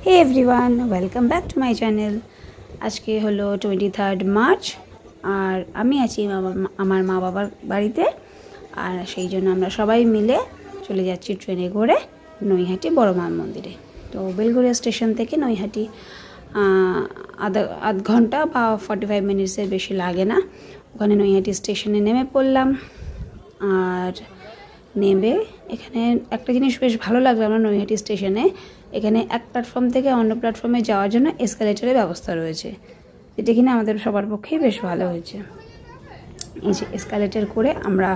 Hey everyone, welcome back to my channel. আজকে হলো 23 March আর আমি আছি আমার মা বাবার বাড়িতে। আর সেই জন্য আমরা সবাই মিলে চলে যাচ্ছি ট্রেনে করে নৈহাটি বড় মার মন্দিরে। তো বেলঘরিয়া স্টেশন থেকে নৈহাটি আধ ঘন্টা বা 45 মিনিটসের বেশি লাগে না। ওখানে নৈহাটি স্টেশনে নেমে পড়লাম। আর নেমে এখানে একটা জিনিস বেশ ভালো লাগলো আমার নৈহাটি স্টেশনে, এখানে এক প্ল্যাটফর্ম থেকে অন্য প্ল্যাটফর্মে যাওয়ার জন্য এসকালেটরের ব্যবস্থা রয়েছে, যেটা কিনা আমাদের সবার পক্ষেই বেশ ভালো হয়েছে। এই যে এসকালেটর করে আমরা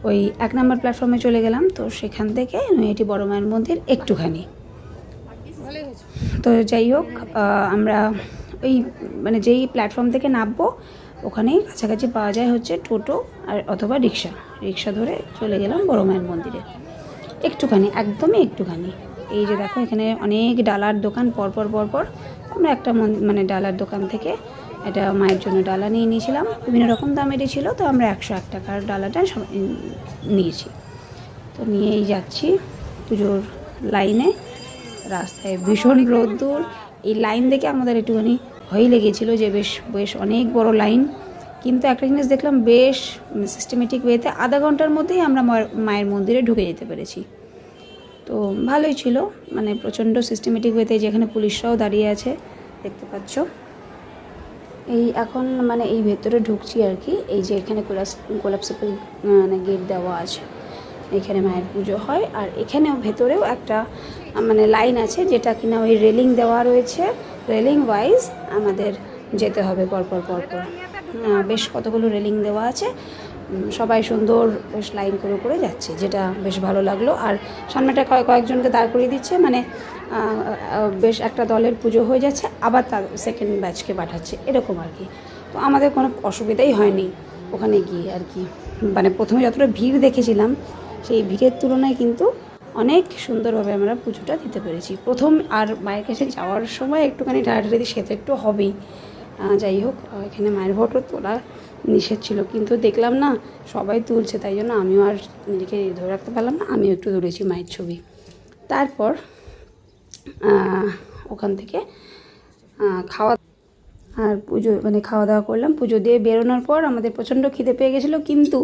ওই 1 নম্বর প্ল্যাটফর্মে চলে গেলাম। তো সেখান থেকে নৈহাটি বড় মায়ের মন্দির একটুখানি। তো যাই হোক, আমরা ওই মানে যেই প্ল্যাটফর্ম থেকে নামবো ওখানেই কাছাকাছি পাওয়া যায় হচ্ছে টোটো আর অথবা রিক্সা ধরে চলে গেলাম বড় মায়ের মন্দিরে। একটুখানি, একদমই একটুখানি। এই যে দেখো এখানে অনেক ডালার দোকান পরপর। আমরা একটা মানে ডালার দোকান থেকে এটা মায়ের জন্য ডালা নিয়ে নিয়েছিলাম। বিভিন্ন রকম দামেরই ছিল, তো আমরা 101 টাকার ডালাটা নিয়েছি। তো নিয়েই যাচ্ছি পুজোর লাইনে। রাস্তায় ভীষণ রোদ্দুর। এই লাইন দেখে আমাদের একটুখানি ভয় লেগেছিলো যে বেশ অনেক বড় লাইন। কিন্তু একটা জিনিস দেখলাম, বেশ সিস্টেমেটিক ওয়েতে আধা ঘন্টার মধ্যেই আমরা মায়ের মন্দিরে ঢুকে যেতে পেরেছি। তো ভালোই ছিল, মানে প্রচণ্ড সিস্টেমেটিক ওয়েতে। যেখানে পুলিশরাও দাঁড়িয়ে আছে দেখতে পাচ্ছ। এই এখন মানে এই ভেতরে ঢুকছি আর কি। এই যে এখানে কোলাপসিবল মানে গেট দেওয়া আছে, এখানে মায়ের পুজো হয়। আর এখানেও ভেতরেও একটা মানে লাইন আছে, যেটা কিনা ওই রেলিং দেওয়া রয়েছে। রেলিং ওয়াইজ আমাদের যেতে হবে পরপর। বেশ কতগুলো রেলিং দেওয়া আছে, সবাই সুন্দর বেশ লাইন করে যাচ্ছে, যেটা বেশ ভালো লাগলো। আর সামনেটা কয়েকজনকে দাঁড় করিয়ে দিচ্ছে, মানে বেশ একটা দলের পুজো হয়ে যাচ্ছে, আবার তার সেকেন্ড ব্যাচকে পাঠাচ্ছে, এরকম আর কি। তো আমাদের কোনো অসুবিধাই হয়নি ওখানে গিয়ে আর কি। মানে প্রথমে যতটা ভিড় দেখেছিলাম, সেই ভিড়ের তুলনায় কিন্তু অনেক সুন্দরভাবে আমরা পুজোটা দিতে পেরেছি প্রথম। আর মায়ের কাছে যাওয়ার সময় একটুখানি টায়ার্ড সে তো একটু হবেই। যাই হোক, এখানে মায়ের ফটো তোলা নিষেধ ছিল, কিন্তু দেখলাম না সবাই তুলছে, তাই জন্য আমিও আর নিজেকে ধরে রাখতে পারলাম না, আমিও একটু তুলেছি মায়ের ছবি। তারপর ওখান থেকে খাওয়া দাওয়া করলাম। পুজো দিয়ে বেরোনোর পর আমাদের প্রচণ্ড খিদে পেয়ে গেছিলো, কিন্তু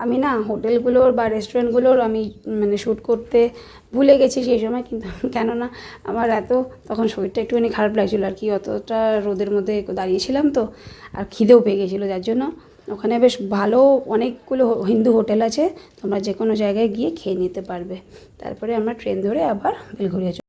আমি না হোটেলগুলোর বা রেস্টুরেন্টগুলোর আমি মানে শ্যুট করতে ভুলে গেছি সেই সময়। কিন্তু কেননা আমার তখন শরীরটা একটুখানি খারাপ লাগছিলো আর কি, অতটা রোদের মধ্যে দাঁড়িয়েছিলাম তো, আর খিদেও পেয়ে গেছিলো, যার জন্য ওখানে বেশ ভালো অনেকগুলো হিন্দু হোটেল আছে, তোমরা যে কোনো জায়গায় গিয়ে খেয়ে নিতে পারবে। তারপরে আমরা ট্রেন ধরে আবার বেলঘরিয়া